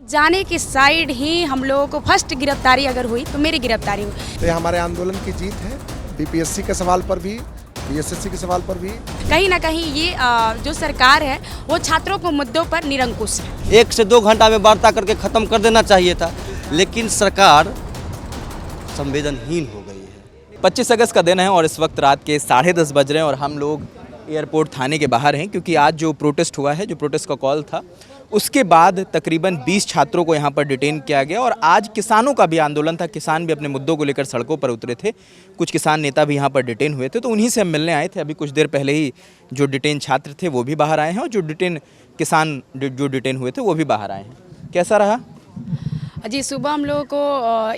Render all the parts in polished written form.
जाने की साइड ही हम लोगों को फर्स्ट गिरफ्तारी अगर हुई तो मेरी गिरफ्तारी हुई। तो ये हमारे आंदोलन की जीत है। बीपीएससी के सवाल पर भी, बीएसएससी के सवाल पर भी कहीं ना कहीं ये जो सरकार है वो छात्रों को मुद्दों पर निरंकुश है। 1 से 2 घंटा में वार्ता करके ख़त्म कर देना चाहिए था, लेकिन सरकार संवेदनहीन हो गई है। 25 अगस्त का दिन है और इस वक्त रात के 10:30 बज रहे हैं और हम लोग एयरपोर्ट थाने के बाहर हैं, क्योंकि आज जो प्रोटेस्ट हुआ है, जो प्रोटेस्ट का कॉल था, उसके बाद तकरीबन 20 छात्रों को यहाँ पर डिटेन किया गया। और आज किसानों का भी आंदोलन था, किसान भी अपने मुद्दों को लेकर सड़कों पर उतरे थे। कुछ किसान नेता भी यहाँ पर डिटेन हुए थे, तो उन्हीं से हम मिलने आए थे। अभी कुछ देर पहले ही जो डिटेन छात्र थे वो भी बाहर आए हैं और जो डिटेन किसान जो डिटेन हुए थे वो भी बाहर आए हैं। कैसा रहा? जी, सुबह हम लोगों को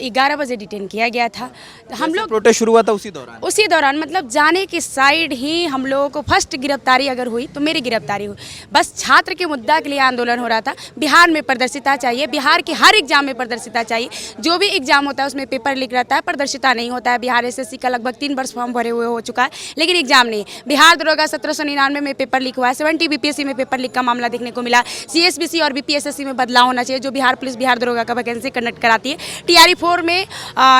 11 बजे डिटेन किया गया था। हम लोग प्रोटेस्ट शुरू हुआ था उसी दौरान मतलब जाने की साइड ही हम लोगों को फर्स्ट गिरफ्तारी अगर हुई तो मेरी गिरफ्तारी हुई। बस छात्र के मुद्दा के लिए आंदोलन हो रहा था। बिहार में पारदर्शिता चाहिए, बिहार के हर एग्जाम में पारदर्शिता चाहिए। जो भी एग्जाम होता है उसमें पेपर लीक रहता है, पारदर्शिता नहीं होता है। बिहार एसएससी का लगभग 3 वर्ष फॉर्म भरे हुए हो चुका है, लेकिन एग्जाम नहीं। बिहार दरोगा 1799 में पेपर लीक हुआ है। 70 बीपीएससी में पेपर लीक का मामला देखने को मिला। सीएसबीसी और बीपीएसएससी में बदलाव होना चाहिए। जो बिहार पुलिस बिहार दरोगा का वैकेंसी कंडक्ट कराती है। टीआरई 4 में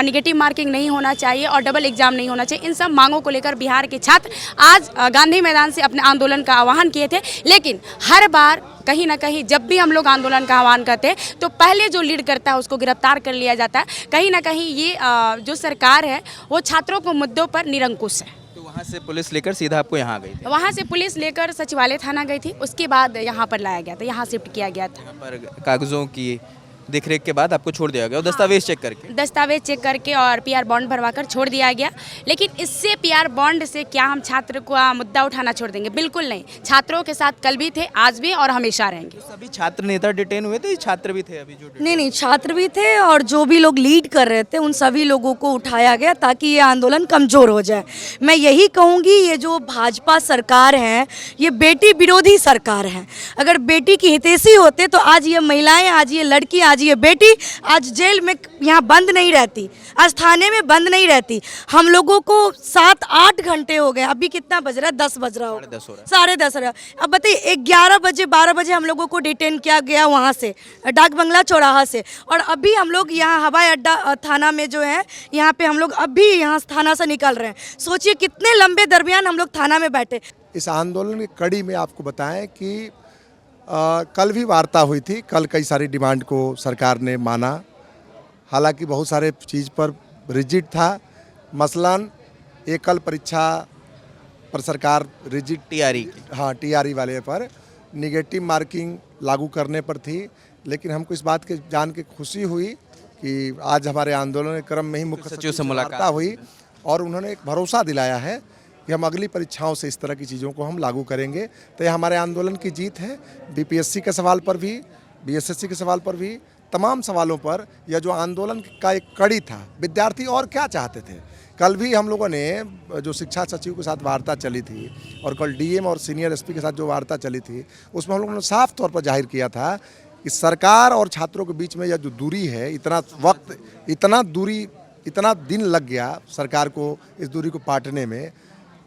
निगेटिव मार्किंग नहीं होना चाहिए और डबल एग्जाम नहीं होना चाहिए। इन सब मांगों को लेकर बिहार के छात्र आज गांधी मैदान से अपने आंदोलन का आह्वान किए थे। लेकिन हर बार कहीं ना कहीं जब भी हम लोग आंदोलन का आह्वान करते हैं तो पहले जो लीड करता है उसको गिरफ्तार कर लिया जाता है। कहीं ना कहीं ये जो सरकार है वो छात्रों को मुद्दों पर निरंकुश है। तो वहाँ से पुलिस लेकर सीधा आपको यहाँ आ गई थी? वहाँ से पुलिस लेकर सचिवालय थाना गई थी, उसके बाद यहाँ पर लाया गया था, यहाँ शिफ्ट किया गया था। यहाँ पर कागजों की देखरेख के बाद आपको छोड़ दिया गया और दस्तावेज चेक करके? दस्तावेज चेक करके और पीआर बॉन्ड भरवाकर छोड़ दिया गया। लेकिन इससे पीआर बॉन्ड से क्या हम छात्र को मुद्दा उठाना छोड़ देंगे? बिल्कुल नहीं। छात्रों के साथ कल भी थे, आज भी और हमेशा रहेंगे। तो सभी छात्र नेता डिटेन हुए थे? छात्र भी थे अभी जो नहीं, छात्र भी थे और जो भी लोग लीड कर रहे थे उन सभी लोगों को उठाया गया ताकि ये आंदोलन कमज़ोर हो जाए। मैं यही कहूँगी, ये जो भाजपा सरकार है ये बेटी विरोधी सरकार है। अगर बेटी की हितैषी होते तो आज ये महिलाएं, आज ये लड़की, आज ये बेटी आज जेल में यहाँ बंद नहीं रहती, आज थाने में बंद नहीं रहती। हम लोगों को 7-8 घंटे हो गए। अभी कितना बज रहा है? 10 बज रहा हो, 10:30 रहा। अब बताइए 11 बजे 12 बजे हम लोगों को डिटेन किया गया वहाँ से, डाक बंगला चौराहा से। और अभी हम लोग यहाँ हवाई अड्डा थाना में जो है यहाँ पे हम लोग अभी यहाँ थाना से निकल रहे हैं। सोचिए कितने लंबे दरमियान हम लोग थाना में बैठे। इस आंदोलन की कड़ी में आपको बताएं कि कल भी वार्ता हुई थी। कल कई सारी डिमांड को सरकार ने माना, हालांकि बहुत सारे चीज़ पर रिजिड था। मसलन एकल परीक्षा पर सरकार रिजिड, टीआरई वाले पर निगेटिव मार्किंग लागू करने पर थी। लेकिन हमको इस बात के जान के खुशी हुई कि आज हमारे आंदोलन के क्रम में ही मुख्य सचिव से मुलाकात हुई और उन्होंने एक भरोसा दिलाया है कि हम अगली परीक्षाओं से इस तरह की चीज़ों को हम लागू करेंगे। तो ये हमारे आंदोलन की जीत है। बीपीएससी के सवाल पर भी, बीएसएससी के सवाल पर भी, तमाम सवालों पर यह जो आंदोलन का एक कड़ी था। विद्यार्थी और क्या चाहते थे? कल भी हम लोगों ने जो शिक्षा सचिव के साथ वार्ता चली थी और कल डीएम और सीनियर एसपी के साथ जो वार्ता चली थी उसमें हम लोगों ने साफ तौर पर जाहिर किया था कि सरकार और छात्रों के बीच में यह जो दूरी है, इतना दिन लग गया सरकार को इस दूरी को पाटने में।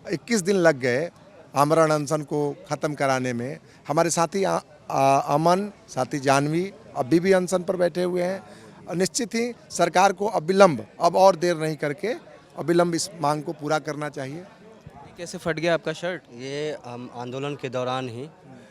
21 दिन लग गए आमरण अनशन को ख़त्म कराने में। हमारे साथी अमन, साथी जानवी अभी भी अनशन पर बैठे हुए हैं। निश्चित ही सरकार को अविलंब, अब और देर नहीं करके अविलंब इस मांग को पूरा करना चाहिए। कैसे फट गया आपका शर्ट? ये हम आंदोलन के दौरान ही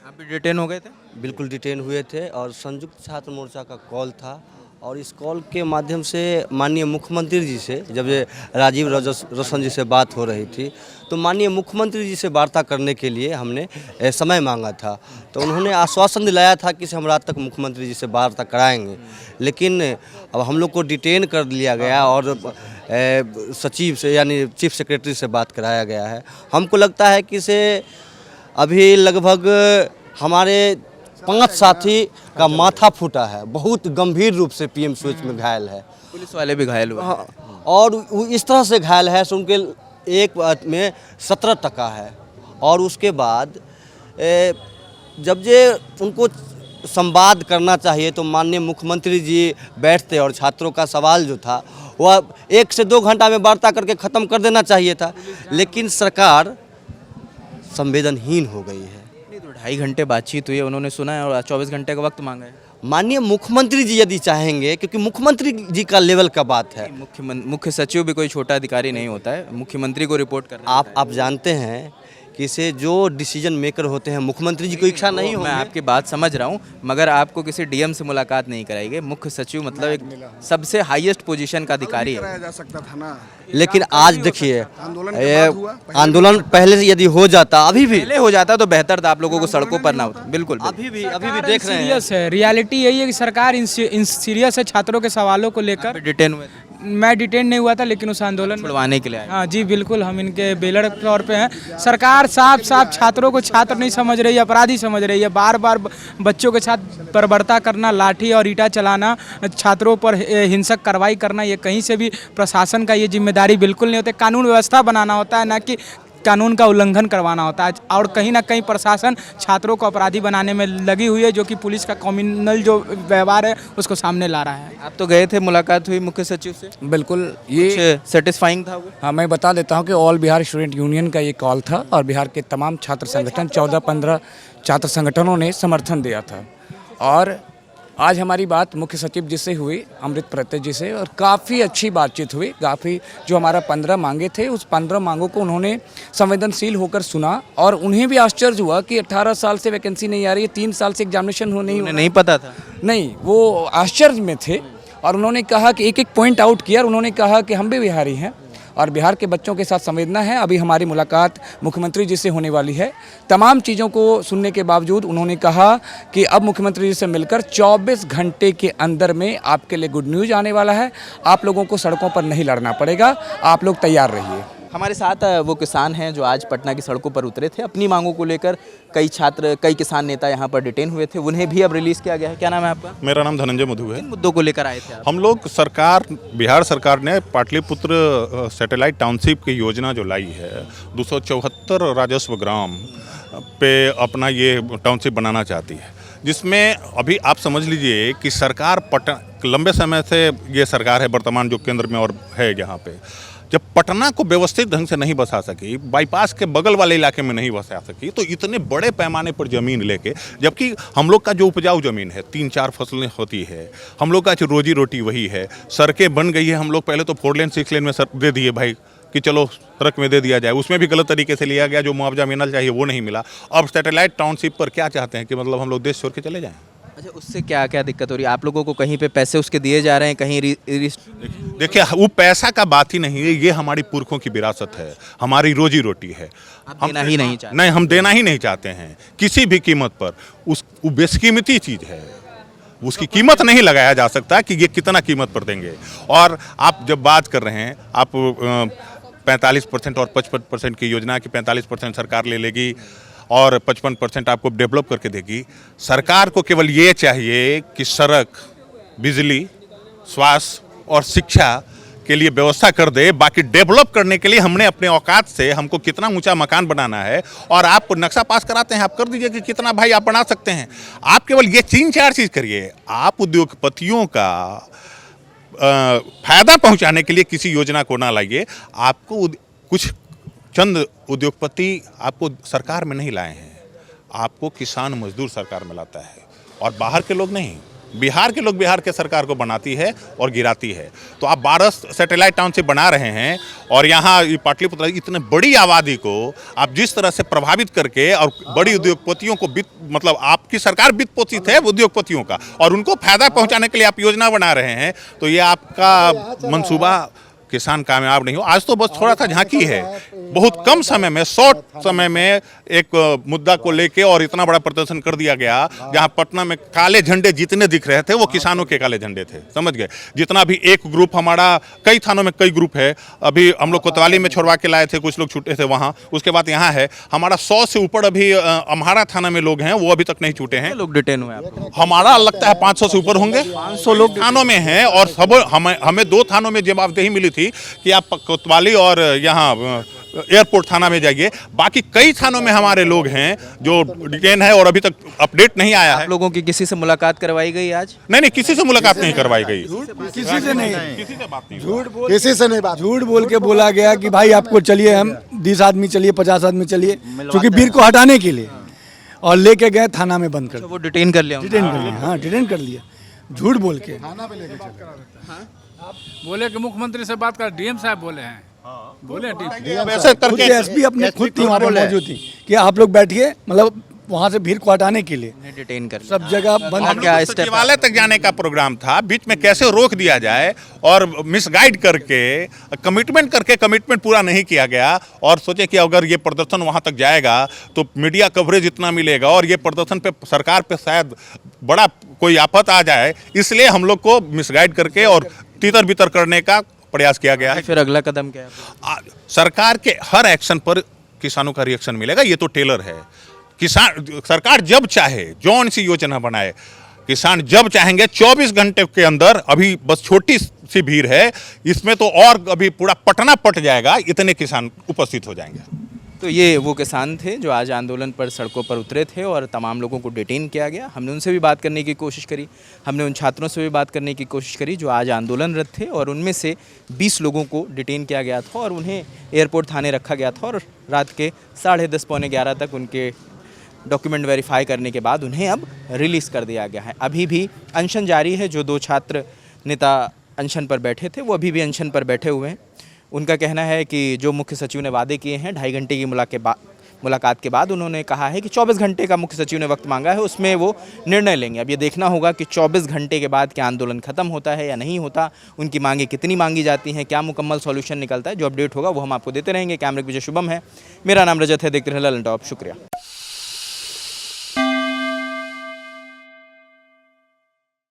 आप भी डिटेन हो गए थे? बिल्कुल डिटेन हुए थे और संयुक्त छात्र मोर्चा का कॉल था और इस कॉल के माध्यम से माननीय मुख्यमंत्री जी से, जब ये राजीव रोशन जी से बात हो रही थी, तो माननीय मुख्यमंत्री जी से वार्ता करने के लिए हमने समय मांगा था। तो उन्होंने आश्वासन दिलाया था कि हम रात तक मुख्यमंत्री जी से वार्ता कराएंगे। लेकिन अब हम लोग को डिटेन कर लिया गया और सचिव से यानी चीफ सेक्रेटरी से बात कराया गया है। हमको लगता है कि इसे अभी लगभग हमारे 5 साथी का माथा फूटा है, बहुत गंभीर रूप से पीएमसीएच में घायल है। पुलिस वाले भी घायल हुए? हाँ, और इस तरह से घायल है उनके एक में 17 टका है। और उसके बाद जब ये उनको संवाद करना चाहिए तो माननीय मुख्यमंत्री जी बैठते और छात्रों का सवाल जो था वह 1 से 2 घंटा में वार्ता करके ख़त्म कर देना चाहिए था, लेकिन सरकार संवेदनहीन हो गई है। नहीं तो 2.5 घंटे बातचीत हुई है, उन्होंने सुना है और 24 घंटे का वक्त मांगा है। माननीय मुख्यमंत्री जी यदि चाहेंगे, क्योंकि मुख्यमंत्री जी का लेवल का बात है, मुख्य सचिव भी कोई छोटा अधिकारी नहीं होता है, मुख्यमंत्री को रिपोर्ट करना आप जानते हैं कि इसे जो डिसीजन मेकर होते हैं मुख्यमंत्री जी को इच्छा नहीं हो। मैं आपकी बात समझ रहा हूँ, मगर आपको किसी डीएम से मुलाकात नहीं कराई गई। मुख्य सचिव मतलब एक सबसे हाईएस्ट पोजीशन का अधिकारी है। जा सकता था ना, लेकिन आज देखिए, आंदोलन पहले से यदि हो जाता, अभी भी पहले हो जाता तो बेहतर था, आप लोगों को सड़कों पर ना होता। बिल्कुल अभी भी देख रहे हैं। सीरियस है, रियलिटी यही है कि सरकार इन सीरियस है छात्रों के सवालों को लेकर। डिटेन हुए थे, मैं डिटेन नहीं हुआ था, लेकिन उस आंदोलन में छुड़वाने के लिए आए। हाँ जी बिल्कुल, हम इनके बेलर तौर पे हैं। सरकार साफ साफ छात्रों को छात्र नहीं समझ रही है, अपराधी समझ रही है। बार बार बच्चों के साथ बर्बरता करना, लाठी और ईंटा चलाना, छात्रों पर हिंसक कार्रवाई करना, ये कहीं से भी प्रशासन का ये जिम्मेदारी बिल्कुल नहीं होती। कानून व्यवस्था बनाना होता है, ना कि कानून का उल्लंघन करवाना होता है। और कहीं ना कहीं प्रशासन छात्रों को अपराधी बनाने में लगी हुई है, जो कि पुलिस का कम्युनल जो व्यवहार है उसको सामने ला रहा है। आप तो गए थे, मुलाकात हुई मुख्य सचिव से, बिल्कुल ये सेटिस्फाइंग था वो? हाँ, मैं बता देता हूँ कि ऑल बिहार स्टूडेंट यूनियन का ये कॉल था और बिहार के तमाम छात्र संगठन 14-15 छात्र संगठनों ने समर्थन दिया था। और आज हमारी बात मुख्य सचिव जी से हुई, अमृत प्रत्यय जी से, और काफ़ी अच्छी बातचीत हुई। काफ़ी जो हमारा 15 मांगे थे, उस 15 मांगों को उन्होंने संवेदनशील होकर सुना। और उन्हें भी आश्चर्य हुआ कि 18 साल से वैकेंसी नहीं आ रही है, 3 साल से एग्जामिनेशन नहीं पता था। नहीं, वो आश्चर्य में थे। और उन्होंने कहा कि एक पॉइंट आउट किया, और उन्होंने कहा कि हम भी बिहारी हैं और बिहार के बच्चों के साथ संवेदना है। अभी हमारी मुलाकात मुख्यमंत्री जी से होने वाली है। तमाम चीज़ों को सुनने के बावजूद उन्होंने कहा कि अब मुख्यमंत्री जी से मिलकर 24 घंटे के अंदर में आपके लिए गुड न्यूज़ आने वाला है। आप लोगों को सड़कों पर नहीं लड़ना पड़ेगा, आप लोग तैयार रहिए। हमारे साथ वो किसान हैं जो आज पटना की सड़कों पर उतरे थे अपनी मांगों को लेकर। कई किसान नेता यहाँ पर डिटेन हुए थे, उन्हें भी अब रिलीज़ किया गया है। क्या नाम है आपका? मेरा नाम धनंजय मधु है। किन मुद्दों को लेकर आए थे आप? हम लोग बिहार सरकार ने पाटलिपुत्र सैटेलाइट टाउनशिप की योजना जो लाई है, 274 राजस्व ग्राम पे अपना ये टाउनशिप बनाना चाहती है, जिसमें अभी आप समझ लीजिए कि सरकार लंबे समय से ये सरकार है वर्तमान जो केंद्र में और है यहाँ पे, जब पटना को व्यवस्थित ढंग से नहीं बसा सकी, बाईपास के बगल वाले इलाके में नहीं बसा सकी, तो इतने बड़े पैमाने पर ज़मीन लेके, जबकि हम लोग का जो उपजाऊ ज़मीन है 3-4 फसलें होती है, हम लोग का जो रोजी रोटी वही है। सड़कें बन गई है, हम लोग पहले तो 4 लेन 6 लेन में दे दिए भाई कि चलो सड़क में दे दिया जाए, उसमें भी गलत तरीके से लिया गया, जो मुआवजा मिलना चाहिए वो नहीं मिला। अब सैटेलाइट टाउनशिप पर क्या चाहते हैं कि मतलब हम लोग देश छोड़ के चले जाएँ? अच्छा, उससे क्या क्या दिक्कत हो रही है आप लोगों को? कहीं पे पैसे उसके दिए जा रहे हैं, कहीं देखिए, वो पैसा का बात ही नहीं है, ये हमारी पुरखों की विरासत है, हमारी रोजी रोटी है। हम देना ही नहीं चाहते। नहीं, हम देना ही नहीं चाहते हैं किसी भी कीमत पर। वो बेशकीमती चीज़ है, उसकी कीमत नहीं लगाया जा सकता कि ये कितना कीमत पर देंगे। और आप जब बात कर रहे हैं, आप 45% और 55% की योजना की 45% सरकार ले लेगी और 55% आपको डेवलप करके देगी। सरकार को केवल ये चाहिए कि सड़क, बिजली, स्वास्थ्य और शिक्षा के लिए व्यवस्था कर दे। बाकी डेवलप करने के लिए हमने अपने औकात से, हमको कितना ऊंचा मकान बनाना है, और आप नक्शा पास कराते हैं, आप कर दीजिए कि कितना भाई आप बना सकते हैं। आप केवल ये 3-4 चीज़ करिए। आप उद्योगपतियों का फायदा पहुंचाने के लिए किसी योजना को ना लाइए। आपको कुछ चंद उद्योगपति आपको सरकार में नहीं लाए हैं, आपको किसान मजदूर सरकार में लाता है, और बाहर के लोग नहीं। बिहार के लोग बिहार के सरकार को बनाती है और गिराती है। तो आप 12 सैटेलाइट टाउनशिप बना रहे हैं, और यहाँ पाटलिपुत्र इतने बड़ी आबादी को आप जिस तरह से प्रभावित करके, और बड़ी उद्योगपतियों को मतलब आपकी सरकार वित्त पोषित है उद्योगपतियों का, और उनको फायदा पहुँचाने के लिए आप योजना बना रहे हैं, तो ये आपका मंसूबा किसान कामयाब नहीं हो। आज तो बस थोड़ा सा झांकी है, बहुत कम समय में, शॉर्ट समय में एक मुद्दा को लेके और इतना बड़ा प्रदर्शन कर दिया गया, जहां पटना में काले झंडे जितने दिख रहे थे वो किसानों के काले झंडे थे, समझ गए। जितना भी एक ग्रुप हमारा, कई थानों में कई ग्रुप है, अभी हम लोग कोतवाली में छोड़वा के लाए थे, कुछ लोग छूटे थे वहाँ, उसके बाद यहाँ है हमारा 100 से ऊपर अभी अम्हारा थाना में लोग हैं, वो अभी तक नहीं छूटे हैं। लोग डिटेन हुए आप? हमारा लगता है 500 से ऊपर होंगे। 500 लोग थानों में हैं, और सब हमें 2 थानों में जवाबदेही मिली थी कि आप कोतवाली और यहाँ एयरपोर्ट थाना में जाइए। बाकी कई थानों में हमारे लोग हैं जो डिटेन है, और अभी तक अपडेट नहीं आया है। आप लोगों की किसी से मुलाकात करवाई गई आज? नहीं, किसी से मुलाकात नहीं करवाई गई, किसी से नहीं, किसी से बात नहीं, किसी से नहीं बात। झूठ बोल के बोला गया कि भाई आपको चलिए, हम 20 आदमी चलिए, 50 आदमी चलिए, क्योंकि भीड़ को हटाने के लिए। और लेके गए थाना में बंद कर तो वो डिटेन कर लिया उन्होंने। डिटेन कर लिया। हाँ, डिटेन कर लिया, झूठ बोल के। बोले कि मुख्यमंत्री से बात कर, डीएम साहब बोले हैं। बोले वैसे खुद करके एसपी अपने खुद थी वहाँ पे मौजूद थी कि आप लोग बैठिए, मतलब वहाँ से भीड़ को हटाने के लिए उन्हें डिटेन कर लिया। सब जगह बंद। हम क्या लोग स्टेप सचिवालय तक जाने का प्रोग्राम था, बीच में कैसे रोक दिया जाए और मिसगाइड करके कमिटमेंट पूरा नहीं किया गया और सोचे कि अगर ये प्रदर्शन वहाँ तक जाएगा तो मीडिया कवरेज इतना मिलेगा और ये प्रदर्शन पे सरकार पे शायद बड़ा कोई आफत आ जाए, इसलिए हम लोग को मिसगाइड करके और तितर बितर करने का प्रयास किया गया है। फिर अगला कदम क्या है? सरकार के हर एक्शन पर किसानों का रिएक्शन मिलेगा, ये तो टेलर है। किसान सरकार जब चाहे जौन सी योजना बनाए, किसान जब चाहेंगे 24 घंटे के अंदर, अभी बस छोटी सी भीड़ है, इसमें तो और अभी पूरा पटना पट जाएगा, इतने किसान उपस्थित हो जाएंगे। तो ये वो किसान थे जो आज आंदोलन पर सड़कों पर उतरे थे और तमाम लोगों को डिटेन किया गया। हमने उनसे भी बात करने की कोशिश करी, हमने उन छात्रों से भी बात करने की कोशिश करी जो आज आंदोलनरत थे और उनमें से 20 लोगों को डिटेन किया गया था और उन्हें एयरपोर्ट थाने रखा गया था और रात के 10:30 पौने 11 तक उनके डॉक्यूमेंट वेरीफाई करने के बाद उन्हें अब रिलीज़ कर दिया गया है। अभी भी अनशन जारी है। जो 2 छात्र नेता अनशन पर बैठे थे वो अभी भी अनशन पर बैठे हुए हैं। उनका कहना है कि जो मुख्य सचिव ने वादे किए हैं 2.5 घंटे की मुलाकात के बाद उन्होंने कहा है कि 24 घंटे का मुख्य सचिव ने वक्त मांगा है, उसमें वो निर्णय लेंगे। अब ये देखना होगा कि 24 घंटे के बाद क्या आंदोलन खत्म होता है या नहीं होता, उनकी मांगे कितनी मांगी जाती हैं, क्या मुकम्मल सॉल्यूशन निकलता है। जो अपडेट होगा वो हम आपको देते रहेंगे। कैमरे के पीछे शुभम है, मेरा नाम रजत है। देखते रहें ललन टॉप। शुक्रिया।